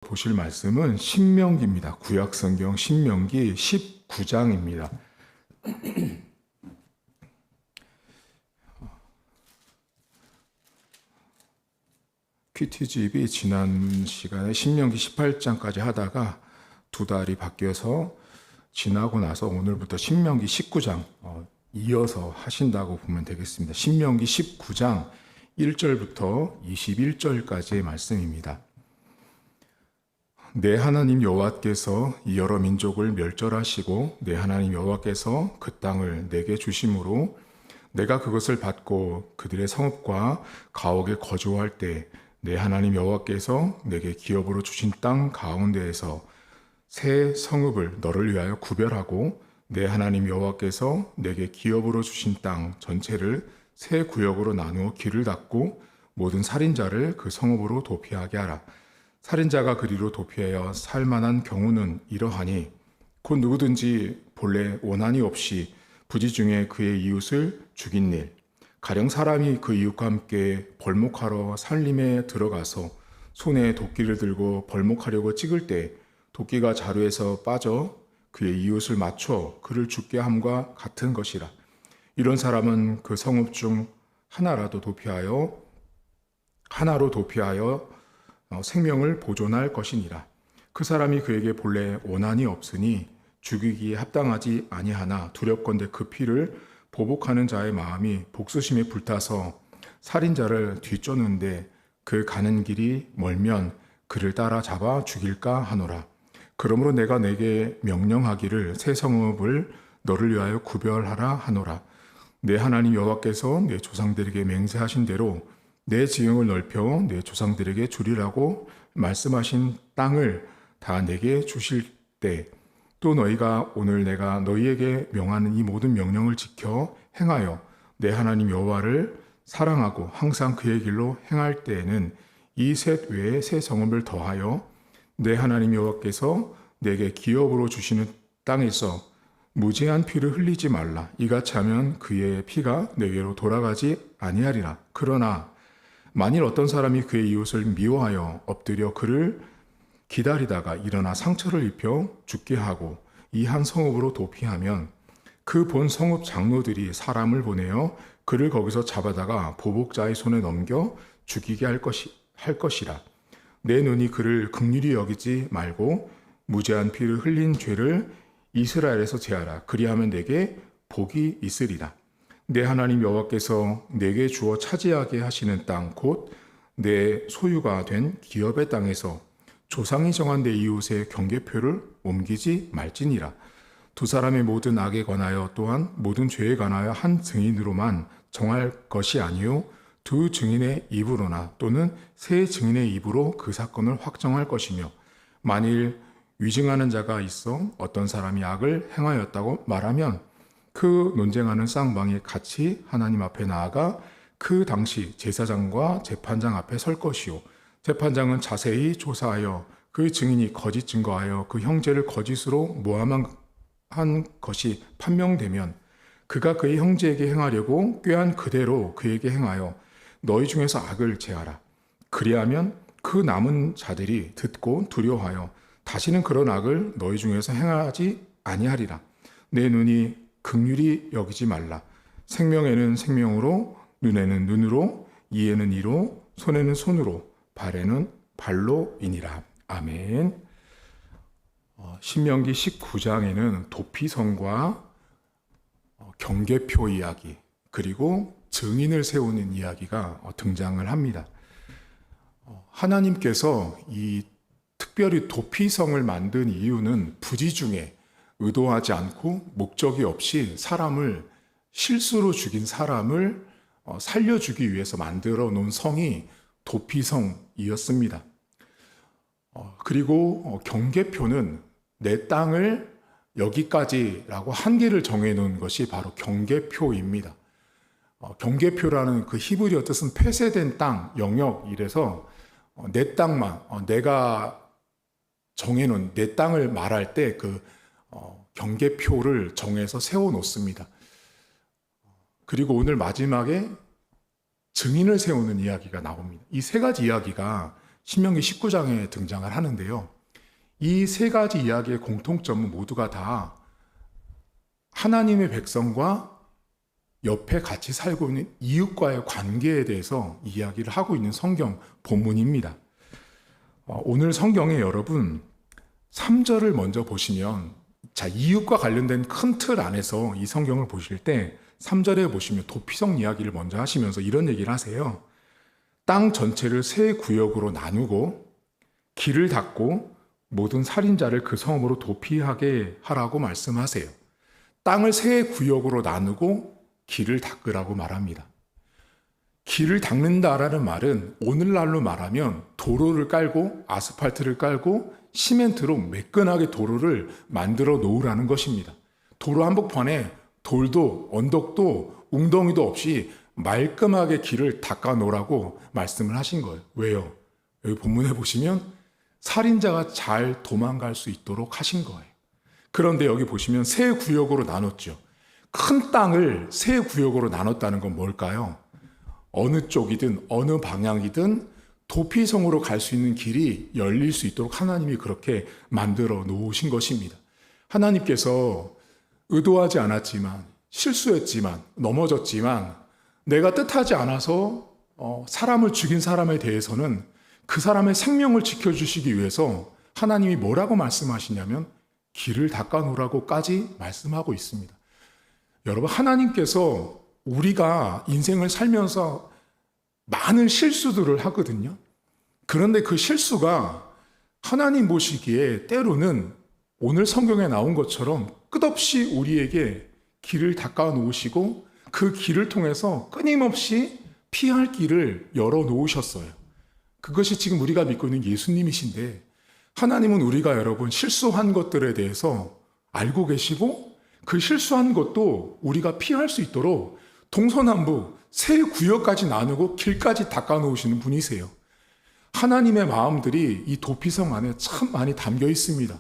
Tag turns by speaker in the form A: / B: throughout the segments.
A: 보실 말씀은 신명기입니다. 구약성경 신명기 19장입니다. 큐티집이 지난 시간에 신명기 18장까지 하다가 두 달이 바뀌어서 지나고 나서 오늘부터 신명기 19장 이어서 하신다고 보면 되겠습니다. 신명기 19장 1절부터 21절까지의 말씀입니다. 내 하나님 여호와께서 이 여러 민족을 멸절하시고 내 하나님 여호와께서 그 땅을 내게 주심으로 내가 그것을 받고 그들의 성읍과 가옥에 거주할 때 내 하나님 여호와께서 내게 기업으로 주신 땅 가운데에서 새 성읍을 너를 위하여 구별하고 내 하나님 여호와께서 내게 기업으로 주신 땅 전체를 새 구역으로 나누어 길을 닫고 모든 살인자를 그 성읍으로 도피하게 하라. 살인자가 그리로 도피하여 살만한 경우는 이러하니 곧 누구든지 본래 원한이 없이 부지 중에 그의 이웃을 죽인 일, 가령 사람이 그 이웃과 함께 벌목하러 산림에 들어가서 손에 도끼를 들고 벌목하려고 찍을 때 도끼가 자루에서 빠져 그의 이웃을 맞춰 그를 죽게 함과 같은 것이라. 이런 사람은 그 성읍 중 하나로 도피하여 생명을 보존할 것이니라. 그 사람이 그에게 본래 원한이 없으니 죽이기에 합당하지 아니하나 두렵건대 그 피를 보복하는 자의 마음이 복수심에 불타서 살인자를 뒤쫓는데 그 가는 길이 멀면 그를 따라 잡아 죽일까 하노라. 그러므로 내가 내게 명령하기를 새 성읍을 너를 위하여 구별하라 하노라. 내 하나님 여호와께서 내 조상들에게 맹세하신 대로 내 지형을 넓혀 내 조상들에게 주리라고 말씀하신 땅을 다 내게 주실 때 또 너희가 오늘 내가 너희에게 명하는 이 모든 명령을 지켜 행하여 내 하나님 여호와를 사랑하고 항상 그의 길로 행할 때에는 이 셋 외에 새 성읍을 더하여 내 하나님 여호와께서 내게 기업으로 주시는 땅에서 무죄한 피를 흘리지 말라. 이같이 하면 그의 피가 내게로 돌아가지 아니하리라. 그러나 만일 어떤 사람이 그의 이웃을 미워하여 엎드려 그를 기다리다가 일어나 상처를 입혀 죽게 하고 이 한 성읍으로 도피하면 그 본 성읍 장로들이 사람을 보내어 그를 거기서 잡아다가 보복자의 손에 넘겨 죽이게 할 것이라. 내 눈이 그를 긍휼히 여기지 말고 무죄한 피를 흘린 죄를 이스라엘에서 제하라. 그리하면 내게 복이 있으리라. 내 하나님 여호와께서 내게 주어 차지하게 하시는 땅 곧 내 소유가 된 기업의 땅에서 조상이 정한 내 이웃의 경계표를 옮기지 말지니라. 두 사람의 모든 악에 관하여 또한 모든 죄에 관하여 한 증인으로만 정할 것이 아니요 두 증인의 입으로나 또는 세 증인의 입으로 그 사건을 확정할 것이며 만일 위증하는 자가 있어 어떤 사람이 악을 행하였다고 말하면 그 논쟁하는 쌍방이 같이 하나님 앞에 나아가 그 당시 제사장과 재판장 앞에 설 것이요 재판장은 자세히 조사하여 그 증인이 거짓 증거하여 그 형제를 거짓으로 모함한 것이 판명되면 그가 그의 형제에게 행하려고 꾀한 그대로 그에게 행하여 너희 중에서 악을 제하라. 그리하면 그 남은 자들이 듣고 두려워하여 다시는 그런 악을 너희 중에서 행하지 아니하리라. 내 눈이 긍휼히 여기지 말라. 생명에는 생명으로, 눈에는 눈으로, 이에는 이로, 손에는 손으로, 발에는 발로이니라. 아멘. 신명기 19장에는 도피성과 경계표 이야기 그리고 증인을 세우는 이야기가 등장을 합니다. 하나님께서 이 특별히 도피성을 만든 이유는 부지 중에 의도하지 않고 목적이 없이 실수로 죽인 사람을 살려주기 위해서 만들어 놓은 성이 도피성이었습니다. 그리고 경계표는 내 땅을 여기까지라고 한계를 정해놓은 것이 바로 경계표입니다. 경계표라는 그 히브리어 뜻은 폐쇄된 땅, 영역 이래서 내 땅만 내가 정해놓은 내 땅을 말할 때 그 경계표를 정해서 세워놓습니다. 그리고 오늘 마지막에 증인을 세우는 이야기가 나옵니다. 이 세 가지 이야기가 신명기 19장에 등장을 하는데요. 이 세 가지 이야기의 공통점은 모두가 다 하나님의 백성과 옆에 같이 살고 있는 이웃과의 관계에 대해서 이야기를 하고 있는 성경 본문입니다. 오늘 성경에 여러분 3절을 먼저 보시면, 자, 이웃과 관련된 큰 틀 안에서 이 성경을 보실 때 3절에 보시면 도피성 이야기를 먼저 하시면서 이런 얘기를 하세요. 땅 전체를 세 구역으로 나누고 길을 닫고 모든 살인자를 그 성으로 도피하게 하라고 말씀하세요. 땅을 세 구역으로 나누고 길을 닦으라고 말합니다. 길을 닦는다라는 말은 오늘날로 말하면 도로를 깔고 아스팔트를 깔고 시멘트로 매끈하게 도로를 만들어 놓으라는 것입니다. 도로 한복판에 돌도 언덕도 웅덩이도 없이 말끔하게 길을 닦아 놓으라고 말씀을 하신 거예요. 왜요? 여기 본문에 보시면 살인자가 잘 도망갈 수 있도록 하신 거예요. 그런데 여기 보시면 세 구역으로 나눴죠. 큰 땅을 세 구역으로 나눴다는 건 뭘까요? 어느 쪽이든 어느 방향이든 도피성으로 갈 수 있는 길이 열릴 수 있도록 하나님이 그렇게 만들어 놓으신 것입니다. 하나님께서 의도하지 않았지만, 실수했지만, 넘어졌지만, 내가 뜻하지 않아서 사람을 죽인 사람에 대해서는 그 사람의 생명을 지켜주시기 위해서 하나님이 뭐라고 말씀하시냐면 길을 닦아 놓으라고까지 말씀하고 있습니다. 여러분, 하나님께서 우리가 인생을 살면서 많은 실수들을 하거든요. 그런데 그 실수가 하나님 보시기에 때로는 오늘 성경에 나온 것처럼 끝없이 우리에게 길을 닦아 놓으시고 그 길을 통해서 끊임없이 피할 길을 열어 놓으셨어요. 그것이 지금 우리가 믿고 있는 예수님이신데, 하나님은 우리가 여러분 실수한 것들에 대해서 알고 계시고 그 실수한 것도 우리가 피할 수 있도록 동서남북 세 구역까지 나누고 길까지 닦아 놓으시는 분이세요. 하나님의 마음들이 이 도피성 안에 참 많이 담겨 있습니다.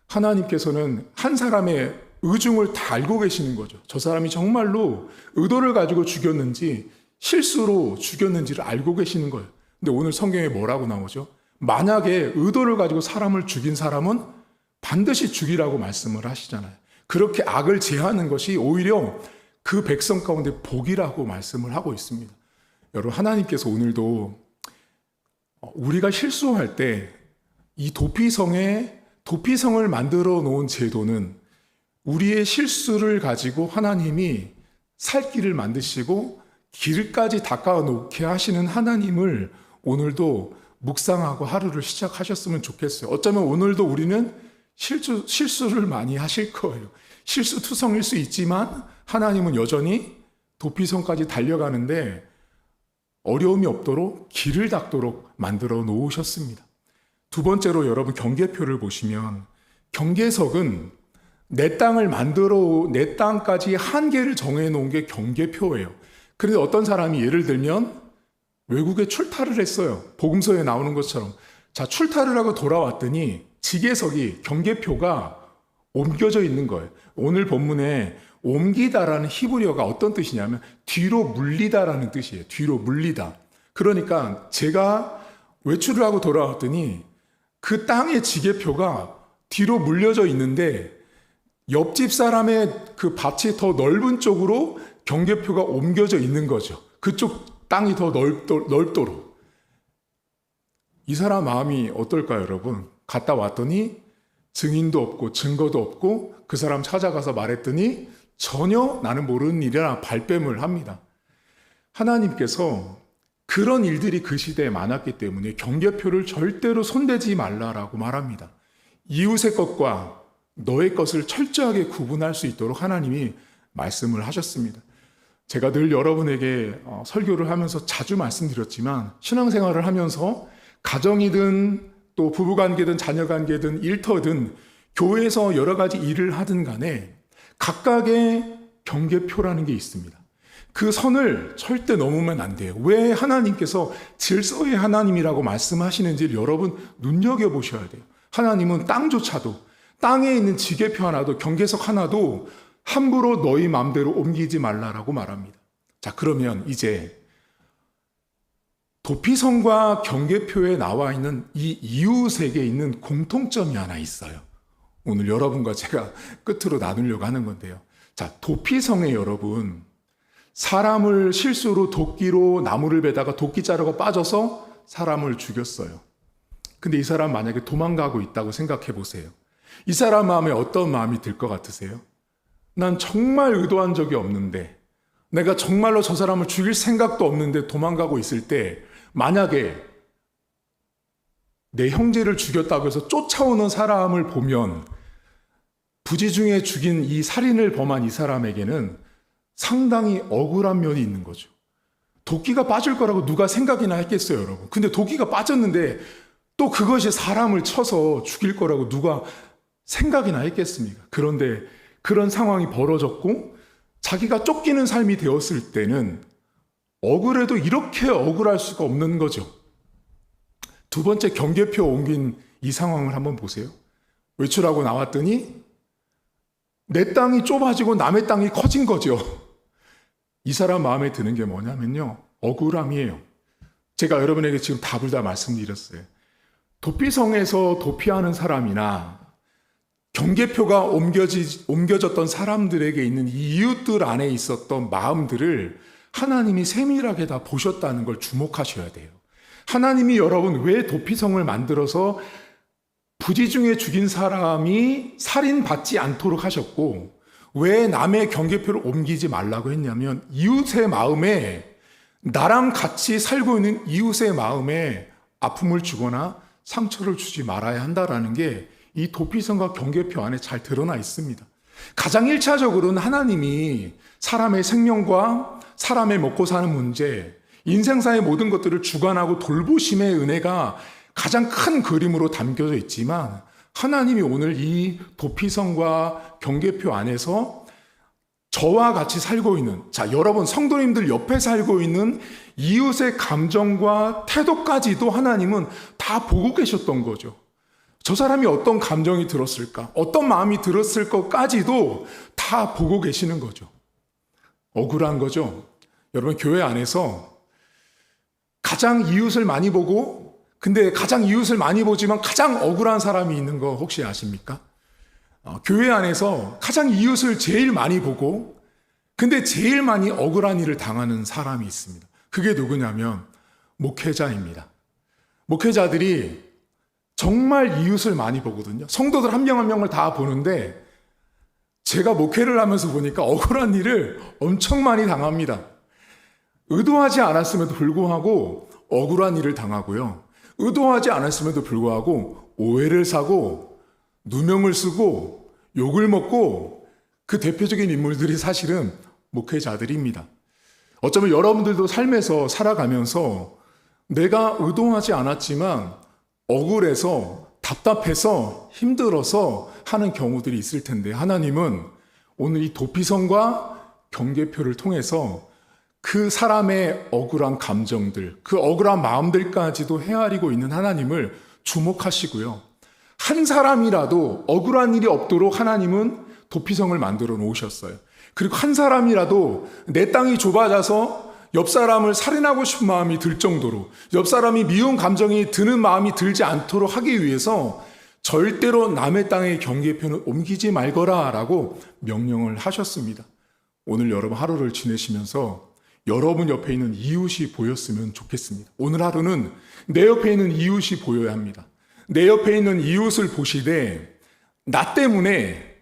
A: 하나님께서는 한 사람의 의중을 다 알고 계시는 거죠. 저 사람이 정말로 의도를 가지고 죽였는지 실수로 죽였는지를 알고 계시는 거예요. 근데 오늘 성경에 뭐라고 나오죠? 만약에 의도를 가지고 사람을 죽인 사람은 반드시 죽이라고 말씀을 하시잖아요. 그렇게 악을 제하는 것이 오히려 그 백성 가운데 복이라고 말씀을 하고 있습니다. 여러분, 하나님께서 오늘도 우리가 실수할 때 이 도피성을 만들어 놓은 제도는 우리의 실수를 가지고 하나님이 살 길을 만드시고 길까지 닦아 놓게 하시는 하나님을 오늘도 묵상하고 하루를 시작하셨으면 좋겠어요. 어쩌면 오늘도 우리는 실수를 많이 하실 거예요. 실수투성일 수 있지만 하나님은 여전히 도피성까지 달려가는데 어려움이 없도록 길을 닦도록 만들어 놓으셨습니다. 두 번째로 여러분 경계표를 보시면 경계석은 내 땅까지 한계를 정해 놓은 게 경계표예요. 그런데 어떤 사람이 예를 들면 외국에 출타를 했어요. 복음서에 나오는 것처럼. 자, 출타를 하고 돌아왔더니 지계석이 경계표가 옮겨져 있는 거예요. 오늘 본문에 옮기다라는 히브리어가 어떤 뜻이냐면 뒤로 물리다라는 뜻이에요. 뒤로 물리다. 그러니까 제가 외출을 하고 돌아왔더니 그 땅의 지계표가 뒤로 물려져 있는데 옆집 사람의 그 밭이 더 넓은 쪽으로 경계표가 옮겨져 있는 거죠. 그쪽 땅이 더 넓도록. 이 사람 마음이 어떨까요, 여러분? 갔다 왔더니 증인도 없고 증거도 없고 그 사람 찾아가서 말했더니 전혀 나는 모르는 일이라 발뺌을 합니다. 하나님께서 그런 일들이 그 시대에 많았기 때문에 경계표를 절대로 손대지 말라라고 말합니다. 이웃의 것과 너의 것을 철저하게 구분할 수 있도록 하나님이 말씀을 하셨습니다. 제가 늘 여러분에게 설교를 하면서 자주 말씀드렸지만 신앙생활을 하면서 가정이든 또 부부관계든 자녀관계든 일터든 교회에서 여러 가지 일을 하든 간에 각각의 경계표라는 게 있습니다. 그 선을 절대 넘으면 안 돼요. 왜 하나님께서 질서의 하나님이라고 말씀하시는지를 여러분 눈여겨보셔야 돼요. 하나님은 땅조차도 땅에 있는 지계표 하나도 경계석 하나도 함부로 너희 마음대로 옮기지 말라라고 말합니다. 자, 그러면 이제 도피성과 경계표에 나와 있는 이 이웃에게 있는 공통점이 하나 있어요. 오늘 여러분과 제가 끝으로 나누려고 하는 건데요. 자, 도피성에 여러분, 사람을 실수로 도끼로 나무를 베다가 도끼자루가 빠져서 사람을 죽였어요. 근데 이 사람 만약에 도망가고 있다고 생각해 보세요. 이 사람 마음에 어떤 마음이 들 것 같으세요? 난 정말 의도한 적이 없는데, 내가 정말로 저 사람을 죽일 생각도 없는데 도망가고 있을 때, 만약에 내 형제를 죽였다고 해서 쫓아오는 사람을 보면 부지중에 죽인 이 살인을 범한 이 사람에게는 상당히 억울한 면이 있는 거죠. 도끼가 빠질 거라고 누가 생각이나 했겠어요, 여러분. 근데 도끼가 빠졌는데 또 그것이 사람을 쳐서 죽일 거라고 누가 생각이나 했겠습니까? 그런데 그런 상황이 벌어졌고 자기가 쫓기는 삶이 되었을 때는 억울해도 이렇게 억울할 수가 없는 거죠. 두 번째 경계표 옮긴 이 상황을 한번 보세요. 외출하고 나왔더니 내 땅이 좁아지고 남의 땅이 커진 거죠. 이 사람 마음에 드는 게 뭐냐면요, 억울함이에요. 제가 여러분에게 지금 답을 다 말씀드렸어요. 도피성에서 도피하는 사람이나 경계표가 옮겨졌던 사람들에게 있는 이 이웃들 안에 있었던 마음들을 하나님이 세밀하게 다 보셨다는 걸 주목하셔야 돼요. 하나님이 여러분 왜 도피성을 만들어서 부지중에 죽인 사람이 살인받지 않도록 하셨고, 왜 남의 경계표를 옮기지 말라고 했냐면, 이웃의 마음에, 나랑 같이 살고 있는 이웃의 마음에 아픔을 주거나 상처를 주지 말아야 한다라는 게 이 도피성과 경계표 안에 잘 드러나 있습니다. 가장 1차적으로는 하나님이 사람의 생명과 사람의 먹고 사는 문제, 인생사의 모든 것들을 주관하고 돌보심의 은혜가 가장 큰 그림으로 담겨져 있지만, 하나님이 오늘 이 도피성과 경계표 안에서 저와 같이 살고 있는, 자, 여러분 성도님들 옆에 살고 있는 이웃의 감정과 태도까지도 하나님은 다 보고 계셨던 거죠. 저 사람이 어떤 감정이 들었을까, 어떤 마음이 들었을 것까지도 다 보고 계시는 거죠. 억울한 거죠. 여러분, 교회 안에서 가장 이웃을 많이 보고, 근데 가장 이웃을 많이 보지만 가장 억울한 사람이 있는 거 혹시 아십니까? 교회 안에서 가장 이웃을 제일 많이 보고, 근데 제일 많이 억울한 일을 당하는 사람이 있습니다. 그게 누구냐면 목회자입니다. 목회자들이 정말 이웃을 많이 보거든요. 성도들 한 명 한 명을 다 보는데, 제가 목회를 하면서 보니까 억울한 일을 엄청 많이 당합니다. 의도하지 않았음에도 불구하고 억울한 일을 당하고요. 의도하지 않았음에도 불구하고 오해를 사고 누명을 쓰고 욕을 먹고, 그 대표적인 인물들이 사실은 목회자들입니다. 어쩌면 여러분들도 삶에서 살아가면서 내가 의도하지 않았지만 억울해서 답답해서 힘들어서 하는 경우들이 있을 텐데, 하나님은 오늘 이 도피성과 경계표를 통해서 그 사람의 억울한 감정들, 그 억울한 마음들까지도 헤아리고 있는 하나님을 주목하시고요. 한 사람이라도 억울한 일이 없도록 하나님은 도피성을 만들어 놓으셨어요. 그리고 한 사람이라도 내 땅이 좁아져서 옆 사람을 살인하고 싶은 마음이 들 정도로, 옆 사람이 미운 감정이 드는 마음이 들지 않도록 하기 위해서 절대로 남의 땅의 경계표는 옮기지 말거라 라고 명령을 하셨습니다. 오늘 여러분 하루를 지내시면서 여러분 옆에 있는 이웃이 보였으면 좋겠습니다. 오늘 하루는 내 옆에 있는 이웃이 보여야 합니다. 내 옆에 있는 이웃을 보시되 나 때문에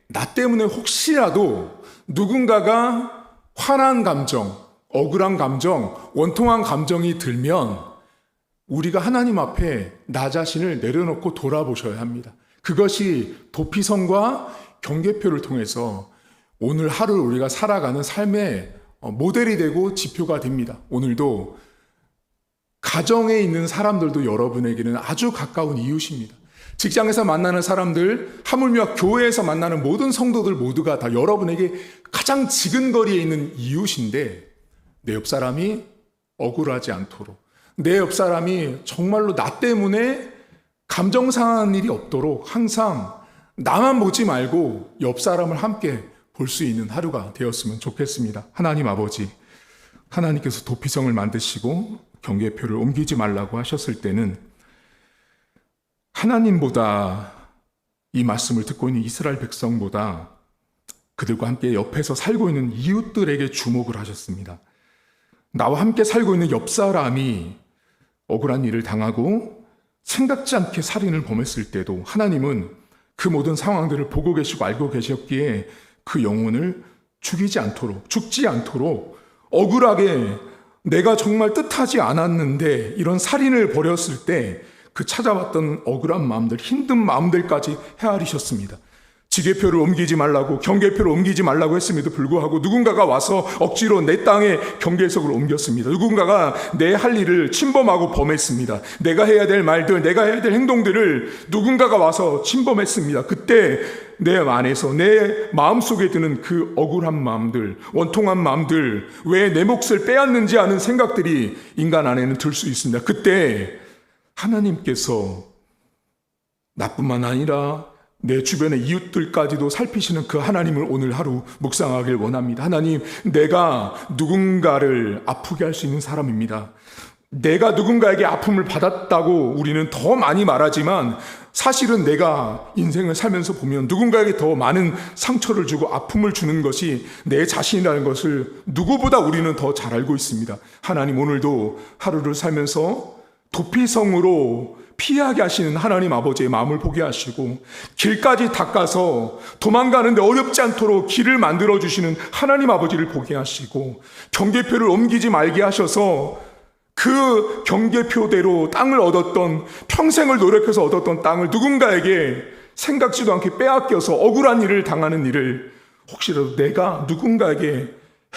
A: 혹시라도 누군가가 화난 감정, 억울한 감정, 원통한 감정이 들면 우리가 하나님 앞에 나 자신을 내려놓고 돌아보셔야 합니다. 그것이 도피성과 경계표를 통해서 오늘 하루 우리가 살아가는 삶의 모델이 되고 지표가 됩니다. 오늘도 가정에 있는 사람들도 여러분에게는 아주 가까운 이웃입니다. 직장에서 만나는 사람들, 하물며 교회에서 만나는 모든 성도들 모두가 다 여러분에게 가장 지근거리에 있는 이웃인데, 내 옆 사람이 억울하지 않도록, 내 옆 사람이 정말로 나 때문에 감정 상하는 일이 없도록 항상 나만 보지 말고 옆 사람을 함께 볼 수 있는 하루가 되었으면 좋겠습니다. 하나님 아버지, 하나님께서 도피성을 만드시고 경계표를 옮기지 말라고 하셨을 때는 하나님보다, 이 말씀을 듣고 있는 이스라엘 백성보다 그들과 함께 옆에서 살고 있는 이웃들에게 주목을 하셨습니다. 나와 함께 살고 있는 옆 사람이 억울한 일을 당하고 생각지 않게 살인을 범했을 때도 하나님은 그 모든 상황들을 보고 계시고 알고 계셨기에 그 영혼을 죽지 않도록 억울하게 내가 정말 뜻하지 않았는데 이런 살인을 벌였을 때 그 찾아왔던 억울한 마음들, 힘든 마음들까지 헤아리셨습니다. 지게표를 옮기지 말라고, 경계표를 옮기지 말라고 했음에도 불구하고 누군가가 와서 억지로 내 땅에 경계석을 옮겼습니다. 누군가가 내 할 일을 침범하고 범했습니다. 내가 해야 될 말들, 내가 해야 될 행동들을 누군가가 와서 침범했습니다. 그때 내 안에서, 내 마음속에 드는 그 억울한 마음들, 원통한 마음들, 왜 내 몫을 빼앗는지 하는 생각들이 인간 안에는 들 수 있습니다. 그때 하나님께서 나뿐만 아니라 내 주변의 이웃들까지도 살피시는 그 하나님을 오늘 하루 묵상하길 원합니다. 하나님, 내가 누군가를 아프게 할 수 있는 사람입니다. 내가 누군가에게 아픔을 받았다고 우리는 더 많이 말하지만 사실은 내가 인생을 살면서 보면 누군가에게 더 많은 상처를 주고 아픔을 주는 것이 내 자신이라는 것을 누구보다 우리는 더 잘 알고 있습니다. 하나님, 오늘도 하루를 살면서 도피성으로 피하게 하시는 하나님 아버지의 마음을 보게 하시고 길까지 닦아서 도망가는데 어렵지 않도록 길을 만들어주시는 하나님 아버지를 보게 하시고 경계표를 옮기지 말게 하셔서 그 경계표대로 땅을 얻었던, 평생을 노력해서 얻었던 땅을 누군가에게 생각지도 않게 빼앗겨서 억울한 일을 당하는 일을 혹시라도 내가 누군가에게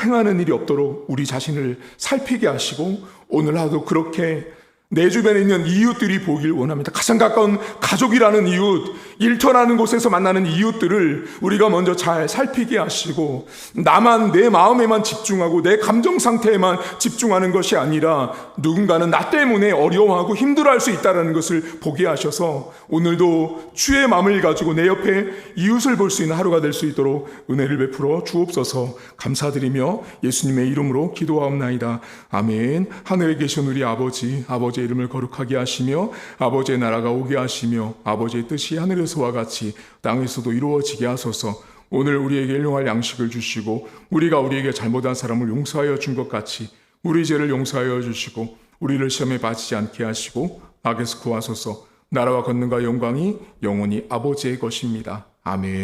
A: 행하는 일이 없도록 우리 자신을 살피게 하시고 오늘 하루 그렇게 내 주변에 있는 이웃들이 보길 원합니다. 가장 가까운 가족이라는 이웃, 일터라는 곳에서 만나는 이웃들을 우리가 먼저 잘 살피게 하시고 나만 내 마음에만 집중하고 내 감정 상태에만 집중하는 것이 아니라 누군가는 나 때문에 어려워하고 힘들어할 수 있다는 것을 보게 하셔서 오늘도 주의 마음을 가지고 내 옆에 이웃을 볼 수 있는 하루가 될 수 있도록 은혜를 베풀어 주옵소서. 감사드리며 예수님의 이름으로 기도하옵나이다. 아멘. 하늘에 계신 우리 아버지의 이름을 거룩하게 하시며 아버지의 나라가 오게 하시며 아버지의 뜻이 하늘에서와 같이 땅에서도 이루어지게 하소서. 오늘 우리에게 일용할 양식을 주시고 우리가 우리에게 잘못한 사람을 용서하여 준 것 같이 우리 죄를 용서하여 주시고 우리를 시험에 빠지지 않게 하시고 악에서 구하소서. 나라와 권능과 영광이 영원히 아버지의 것입니다. 아멘.